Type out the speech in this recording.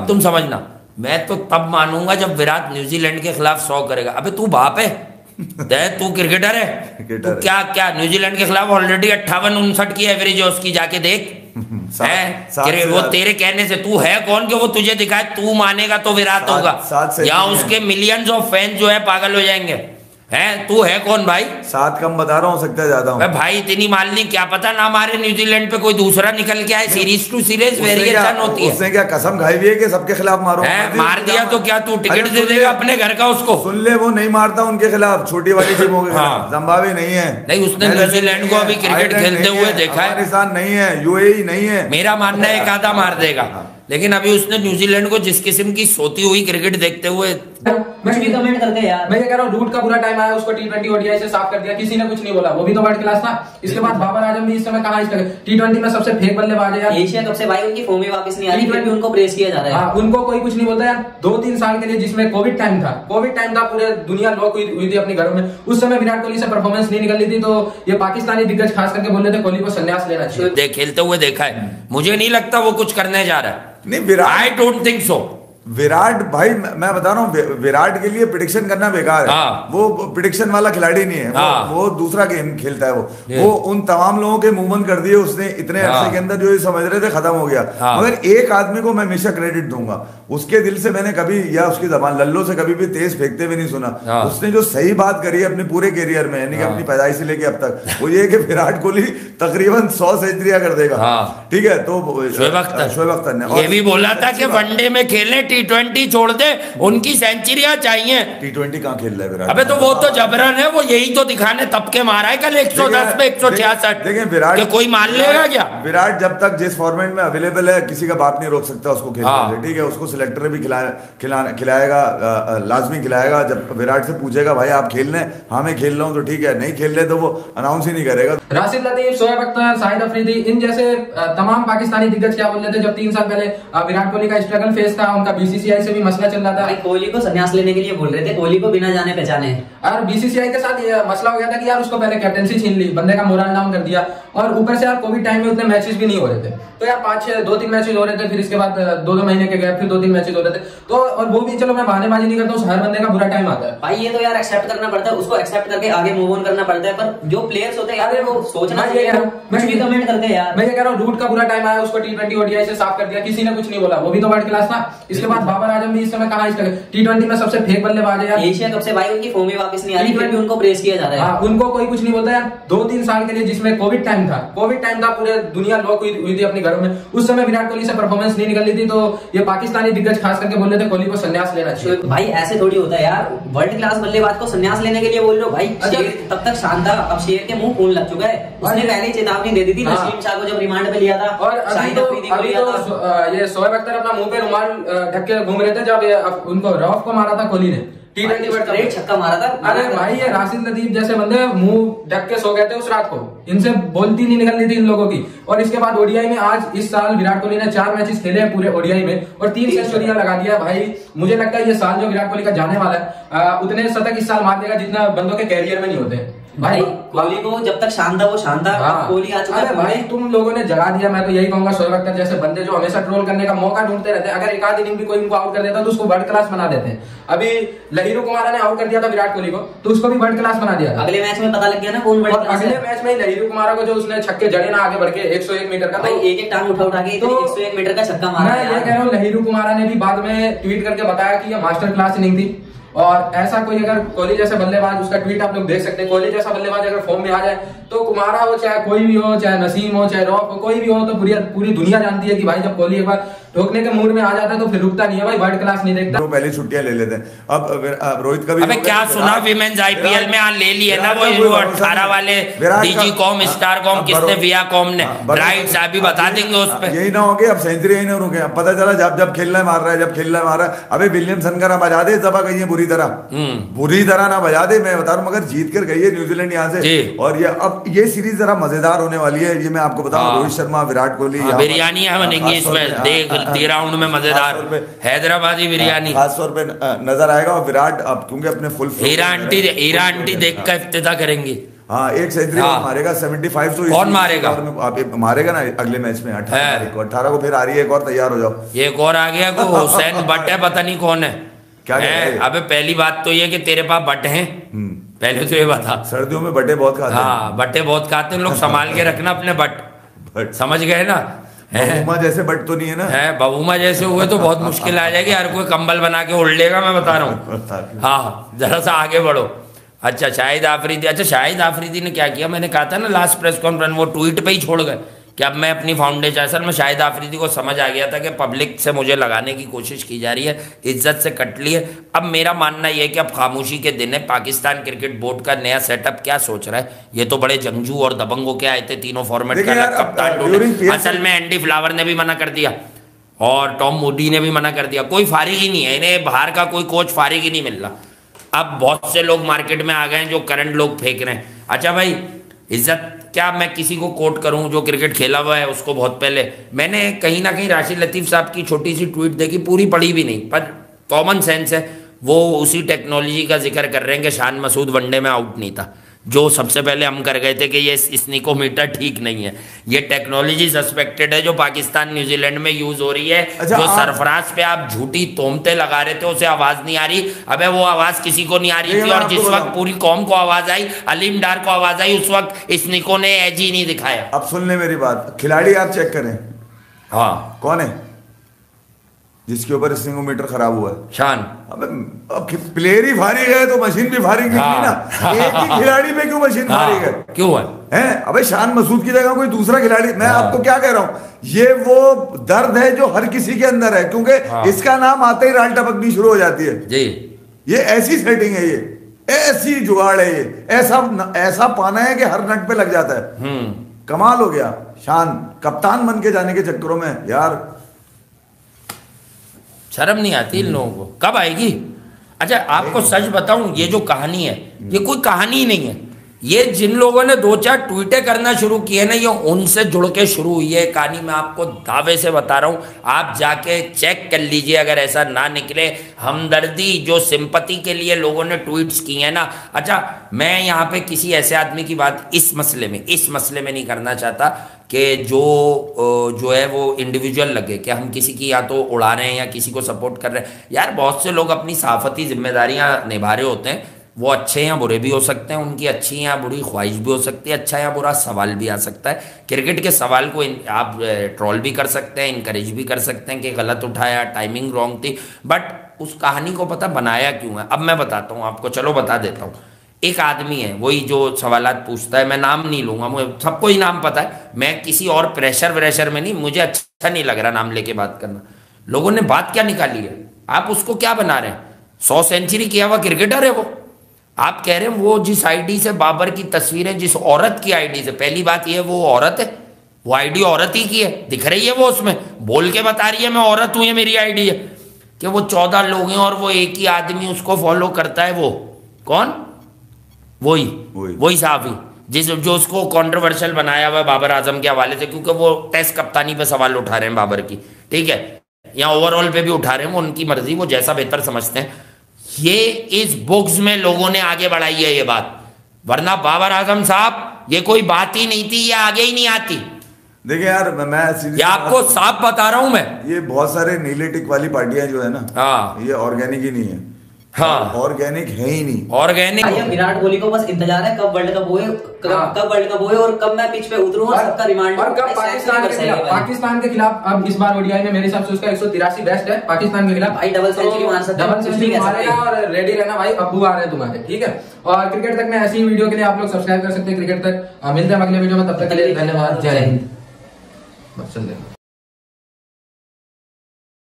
अब तुम समझना, मैं तो तब मानूंगा जब विराट न्यूजीलैंड के खिलाफ 100 करेगा। अबे तू बाप है, तू क्रिकेटर है, तू क्या क्या न्यूजीलैंड के खिलाफ ऑलरेडी 58-59 की एवरेज है उसकी, जाके देख है वो तेरे कहने से। तू है कौन कि वो तुझे दिखाए? तू मानेगा तो विराट होगा, या उसके मिलियंस ऑफ फैन जो है पागल हो जाएंगे। है तू है कौन भाई? 7 कम बता रहा हूँ, सकता है ज्यादा हूँ भाई। इतनी माल नहीं, क्या पता ना हमारे न्यूजीलैंड पे कोई दूसरा निकल के आए। सीरीज टू सीरीज वेरिएशन होती है। उसने क्या कसम खाई हुई है कि सबके खिलाफ मारो? मार दिया तो क्या तू टिकट दे देगा अपने घर का उसको? सुन ले, वो नहीं मारता उनके खिलाफ, छोटी वाली टीमों के खिलाफ। जिम्बाब्वे नहीं है, नहीं उसने न्यूजीलैंड को अभी क्रिकेट खेलते हुए देखा है। पाकिस्तान नहीं है, यूएई नहीं है। मेरा मानना है एक आधा मार देगा, लेकिन अभी उसने न्यूजीलैंड को जिस किस्म की सोती हुई क्रिकेट देखते हुए कुछ भी कमेंट करते हैं यार। मैं ये कह रहा हूँ, रूट का बुरा टाइम आया, उसको T20 ओडीआई से साफ कर दिया, किसी ने कुछ नहीं बोला, वो भी तो वर्ल्ड क्लास था। इसके बाद बाबर आजम भी इस समय कहाँ T20 में सबसे फेक बल्लेबाज है यार। एशिया कप से भाई उनकी फॉर्म में वापस नहीं आ रही, फिर भी उनको प्रेस किया जा रहा है। उनको कोई कुछ नहीं बोलता यार। 2-3 साल के लिए, जिसमें कोविड टाइम था, पूरे दुनिया लॉक हुई थी अपने घरों में, उस समय विराट कोहली से परफॉर्मेंस नहीं निकल रही थी, तो ये पाकिस्तानी दिग्गज खास करके बोल रहे थे कोहली को संन्यास लेना चाहिए। खेलते हुए देखा है, मुझे नहीं लगता वो कुछ करने जा रहा है। नहीं Virat, I don't think so. Virat भाई, मैं बता रहा हूँ, विराट के लिए प्रिडिक्शन करना बेकार है। वो प्रिडिक्शन वाला खिलाड़ी नहीं है। वो दूसरा गेम खेलता है। वो उन तमाम लोगों के मूवमेंट कर दिए उसने इतने अरसे के अंदर, जो ये समझ रहे थे खत्म हो गया। मगर एक आदमी को मैं हमेशा क्रेडिट दूंगा, उसके दिल से मैंने कभी, या उसकी जबान लल्लो से कभी भी तेज फेंकते हुए नहीं सुना। उसने जो सही बात करी है अपने पूरे कैरियर में, यानी कि अपनी पैदाइश से लेके अब तक, वो ये कि विराट कोहली तकरीबन 100 सेंचुरियां कर देगा। ठीक है, तो शोएब अख्तर ने ये भी बोला था कि वनडे में खेलने, T20 छोड़ दे, उनकी सेंचुरियां चाहिए। T20 कहाँ खेल रहा है विराट? अबे तो वो तो जबरन है, वो यही तो दिखाने तब के मारा है कल 110 पे 166। देखिए विराट, कोई मान लेगा क्या? विराट जब तक जिस फॉर्मेट में अवेलेबल है, किसी का बाप नहीं रोक सकता उसको खेलने से। ठीक है, उसको सिलेक्टर भी खिलाएगा, लाजमी खिलाएगा। जब विराट से पूछेगा भाई आप खेल रहे हैं, हाँ मैं खेल रहा हूँ, तो ठीक है, नहीं खेल रहे तो वो अनाउंस ही नहीं करेगा। राशिद लतीफ, शोएब अख्तर, शाहिद अफरीदी, इन जैसे तमाम पाकिस्तानी दिग्गज क्या बोल रहे थे जब 3 साल पहले विराट कोहली का स्ट्रगल फेस था, उनका बीसीसीआई से भी मसला चल रहा था। कोहली को संन्यास लेने के लिए बोल रहे थे, कोहली को बिना जाने पहचाने। और बीसीसीआई के साथ ये मसला हो गया था कि यार उसको पहले कैप्टनसी छीन ली, बंदे का मोरल डाउन कर दिया, और ऊपर से यार कोविड टाइम में उतने मैचेस भी नहीं हो रहे थे। तो यार 2-3 मैचेस हो रहे थे, फिर इसके बाद 2-2 महीने के गैप फिर 2-3 मैचेस हो रहे थे। तो और वो भी चलो मैं बहानेबाजी नहीं करता हूँ, हर बंदे का बुरा टाइम आता है भाई। ये तो यार एक्सेप्ट करना पड़ता है, उसको एक्सेप्ट करके आगे मूव ऑन करना पड़ता है। पर जो प्लेयर्स होते हैं यार, वो सोचना चाहिए। कुछ भी कमेंट करते हैं यार। मैं ये कह रहा हूँ, रूट का बुरा टाइम आया, उसको T20 ओडीआई से साफ कर दिया, किसी ने कुछ नहीं बोला, वो भी तो वर्ल्ड क्लास था। इसके बाद बाबर आजम भी इस समय कहाँ T20 में सबसे फेक बल्लेबाज है यार। एशिया कप से भाई उनकी फॉर्म में वापस नहीं आ रही, फिर भी उनको प्रेस किया जा रहा है। उनको कोई कुछ नहीं बोलता यार। 2-3 साल के लिए, जिसमें कोविड टाइम था, पूरे दुनिया लॉक हुई थी अपने घरों में, उस समय विराट कोहली से परफॉर्मेंस नहीं निकल रही थी, तो ये पाकिस्तानी दिग्गज खास करके बोल रहे थे कोहली को संन्यास लेना चाहिए। भाई ऐसे थोड़ी होता है यार, वर्ल्ड क्लास बल्लेबाज को संन्यास लेने के लिए बोल रहे हो भाई। तब तक शांत था, अब शेर के मुंह खून लग चुका है। उसने पहले ही चेतावनी दे दी थी नसीम शाह को जब रिमांड पे लिया था, और शाहिद अफरीदी को लिया था। ये शोएब अख्तर अपना मुंह पे रुमाल ढक के घूम रहे थे जब उनको रॉफ को मारा था कोहली ने T20 वर्ल्ड कप छक्का मारा था। अरे भाई, ये राशिद लतीफ जैसे बंदे मुंह ढक के सो गए थे उस रात को, इनसे बोलती नहीं निकल रही थी इन लोगों की। और इसके बाद ओडीआई में आज इस साल विराट कोहली ने 4 मैचेस खेले हैं पूरे ओडीआई में, और 3 सेंचुरियां लगा दिया भाई। मुझे लगता है ये साल जो विराट कोहली का जाने वाला है, उतने शतक इस साल मार देगा जितना बंदों के कैरियर में नहीं होते भाई। कोहली को जब तक शांत था वो शांत था, कोहली आ चुका है भाई। तुम लोगों ने जगा दिया। मैं तो यही कहूंगा, शोएब अख्तर जैसे बंदे जो हमेशा ट्रोल करने का मौका ढूंढते रहते हैं, अगर एक आध इनिंग भी कोई उनको आउट कर देता तो उसको वर्ल्ड क्लास बना देते हैं। अभी लहिरू कुमारा ने आउट कर दिया था विराट कोहली को, तो उसको भी वर्ल्ड क्लास बना दिया। अगले मैच में पता लग गया ना कौन वर्ल्ड क्लास है। अगले मैच में लहिरू कुमारा को जो उसने छक्के जड़े ना आगे बढ़ के 101 मीटर का, भाई एक टांग उठा के 101 मीटर का छक्का मारा। मैं ये कह रहा हूँ, लहिरू कुमारा ने भी बाद में ट्वीट करके बताया कि ये मास्टर क्लास इनिंग थी। और ऐसा कोई अगर कोहली जैसे बल्लेबाज, उसका ट्वीट आप लोग देख सकते हैं, कोहली जैसा बल्लेबाज अगर फॉर्म में आ जाए, तो कुमारा हो, चाहे कोई भी हो, चाहे नसीम हो, चाहे रॉफ हो, कोई भी हो, तो पूरी दुनिया जानती है कि भाई जब कोहली एक बार ठोकने के मूड में आ जाता है तो फिर रुकता नहीं है भाई, वर्ल्ड क्लास नहीं देखता। वो पहले छुट्टियां ले लेते हैं। अब रोहित का भी, अबे क्या सुना, विमेंस आईपीएल में ले लिए ना वो 18 वाले डीजी कॉम, स्टार कॉम, किसने, विया कॉम ने, राइट अभी बता देंगे उस पे। यही ना हो गया, अब सेंचुरी यही ना रुके। अब पता चला जब खेलना मार रहा है, जब खेलना मार रहा है। अबे विलियमसन का ना बजा दे दबा गई है बुरी तरह ना बजा दे, मैं बता रहा हूँ। मगर जीत कर गई है न्यूजीलैंड यहाँ से, और ये अब ये सीरीज जरा मजेदार होने वाली है। ये मैं आपको बताऊं, रोहित शर्मा, विराट कोहली, बिरयानी बनेंगी इसमें, देख 3 राउंड में मजेदार हैदराबादी बिरयानी खास तौर पे नजर आएगा। और विराट अब क्योंकि अपने फुल हीरा आंटी देख कर इफ्तिताह करेंगी। हाँ, एक सेंचुरी मारेगा, 75 तो कौन मारेगा? आप मारेगा ना अगले मैच में 18 को फिर आ रही है एक और, तैयार हो जाओ। एक और आ गया, को हुसैन भट्ट है, पता नहीं कौन है क्या है। अबे पहली बात तो ये कि तेरे पास बट हैं, पहले तो ये बता। सर्दियों में बटे बहुत खाते हैं। हाँ, बटे बहुत खाते हैं लोग, संभाल के रखना अपने बट, समझ गए ना। बबूमा जैसे बट तो नहीं है ना? है, बबूमा जैसे हुए तो बहुत मुश्किल आ जाएगी, हर कोई कंबल बना के उड़ लेगा, मैं बता रहा हूँ। हाँ, जरा सा आगे बढ़ो। अच्छा, शाहिद आफरीदी, अच्छा शाहिद आफरीदी ने क्या किया, मैंने कहा था ना लास्ट प्रेस कॉन्फ्रेंस, वो ट्वीट पे ही छोड़ गए कि अब मैं अपनी फाउंडेशन, असल में शाहिद आफरीदी को समझ आ गया था कि पब्लिक से मुझे लगाने की कोशिश की जा रही है, इज्जत से कट ली है। अब मेरा मानना यह है कि अब खामोशी के दिन है। पाकिस्तान क्रिकेट बोर्ड का नया सेटअप क्या सोच रहा है, ये तो बड़े जंगजू और दबंगों के आए थे, तीनों फॉर्मेट का कप्तान। असल में एंडी फ्लावर ने भी मना कर दिया और टॉम मूडी ने भी मना कर दिया, कोई फारिग ही नहीं है, इन्हें बाहर का कोई कोच फारिग ही नहीं मिल रहा। अब बहुत से लोग मार्केट में आ गए हैं जो करंट लोग फेंक रहे हैं। अच्छा भाई, इज्जत क्या मैं किसी को कोट करूं जो क्रिकेट खेला हुआ है उसको? बहुत पहले मैंने कहीं ना कहीं राशिद लतीफ़ साहब की छोटी सी ट्वीट देखी, पूरी पढ़ी भी नहीं, पर कॉमन सेंस है। वो उसी टेक्नोलॉजी का जिक्र कर रहे हैं कि शान मसूद वनडे में आउट नहीं था, जो सबसे पहले हम कर गए थे कि ये स्निकोमीटर ठीक नहीं है। ये टेक्नोलॉजी सस्पेक्टेड है जो पाकिस्तान न्यूजीलैंड में यूज हो रही है। अच्छा, जो सरफराज पे आप झूठी तोहमतें लगा रहे थे, उसे आवाज नहीं आ रही। अबे वो आवाज किसी को नहीं आ रही थी, और जिस वक्त पूरी कौम को आवाज आई, अलीम डार को आवाज आई, उस वक्त स्निको ने एज ही नहीं दिखाया। अब सुन ले मेरी बात, खिलाड़ी आप चेक करें। हाँ, कौन है जिसके ऊपर स्निकोमीटर खराब हुआ है? शान। अब प्लेयर ही फारिग है तो मशीन भी फारिग निकली ना। एक ही खिलाड़ी पे क्यों मशीन फारिग है? क्यों है? अबे शान मसूद की जगह कोई दूसरा खिलाड़ी। मैं आपको क्या कह रहा हूँ, ये वो दर्द है जो हर किसी के अंदर है, क्योंकि इसका नाम आते ही राल टपकनी शुरू हो जाती है जी। ये ऐसी सेटिंग है, ये ऐसी जुगाड़ है, ये ऐसा पाना है कि हर नट पे लग जाता है। कमाल हो गया। शान कप्तान बन के जाने के चक्करों में यार शर्म नहीं आती इन लोगों को, कब आएगी? अच्छा आपको सच बताऊं, ये जो कहानी है ये कोई कहानी ही नहीं है। ये जिन लोगों ने 2-4 ट्वीटें करना शुरू किए ना, ये उनसे जुड़ के शुरू हुई है कहानी। मैं आपको दावे से बता रहा हूं, आप जाके चेक कर लीजिए, अगर ऐसा ना निकले। हमदर्दी जो सिंपैथी के लिए लोगों ने ट्वीट्स किए हैं ना। अच्छा, मैं यहाँ पे किसी ऐसे आदमी की बात इस मसले में नहीं करना चाहता कि जो है वो इंडिविजुअल लगे कि हम किसी की या तो उड़ा रहे हैं या किसी को सपोर्ट कर रहे हैं। यार बहुत से लोग अपनी सहाफती जिम्मेदारियां निभा रहे होते हैं, वो अच्छे या बुरे भी हो सकते हैं, उनकी अच्छी या बुरी ख्वाहिश भी हो सकती है, अच्छा या बुरा सवाल भी आ सकता है। क्रिकेट के सवाल को आप ट्रोल भी कर सकते हैं, इनकरेज भी कर सकते हैं कि गलत उठाया, टाइमिंग रॉन्ग थी, बट उस कहानी को पता बनाया क्यों है। अब मैं बताता हूँ आपको, चलो बता देता हूँ। एक आदमी है, वही जो सवालात पूछता है, मैं नाम नहीं लूंगा, मुझे सबको ही नाम पता है, मैं किसी और प्रेशर में नहीं, मुझे अच्छा नहीं लग रहा नाम लेके बात करना। लोगों ने बात क्या निकाली है, आप उसको क्या बना रहे हैं? 100 सेंचुरी किया हुआ क्रिकेटर है वो। आप कह रहे हैं वो जिस आईडी से बाबर की तस्वीरें, जिस औरत की आईडी से, पहली बात ये वो औरत है, वो आईडी औरत ही की है, दिख रही है वो, उसमें बोल के बता रही है मैं औरत हूं, ये मेरी आईडी है। कि वो 14 लोग हैं और वो एक ही आदमी उसको फॉलो करता है, वो कौन? वही साहब ही जो उसको कंट्रोवर्शियल बनाया हुआ है बाबर आजम के हवाले से, क्योंकि वो टेस्ट कप्तानी पे सवाल उठा रहे हैं बाबर की, ठीक है, या ओवरऑल पे भी उठा रहे हैं, वो उनकी मर्जी, वो जैसा बेहतर समझते हैं। ये इस बुक्स में लोगों ने आगे बढ़ाई है ये बात, वरना बाबर आजम साहब ये कोई बात ही नहीं थी, ये आगे ही नहीं आती। देखिए यार, मैं ये आपको साफ बता रहा हूं मैं, ये बहुत सारे नीले टिक वाली पार्टियां जो है ना, हाँ, ये ऑर्गेनिक ही नहीं है। हाँ, ऑर्गेनिक है ही नहीं। ऑर्गेनिक विराट कोहली को बस इंतजार है कब वर्ल्ड कप होए, कब वर्ल्ड कप होए और कब मैं पिच पे उतरूं और सबका रिमांड, और कब पाकिस्तान के खिलाफ अब इस बार ओडीआई में मेरे हिसाब से उसका 183 बेस्ट है पाकिस्तान के खिलाफ। भाई डबल सेंचुरी मार सकता है, डबल सेंचुरी मारेगा, और रेडी रहना भाई, अब्बू आ रहे हैं तुम्हारे, ठीक है। और क्रिकेट तक में ऐसी वीडियो के लिए आप लोग सब्सक्राइब कर सकते हैं क्रिकेट तक। मिलते हैं अगले वीडियो में, तब तक के लिए धन्यवाद, जय हिंद। बस चल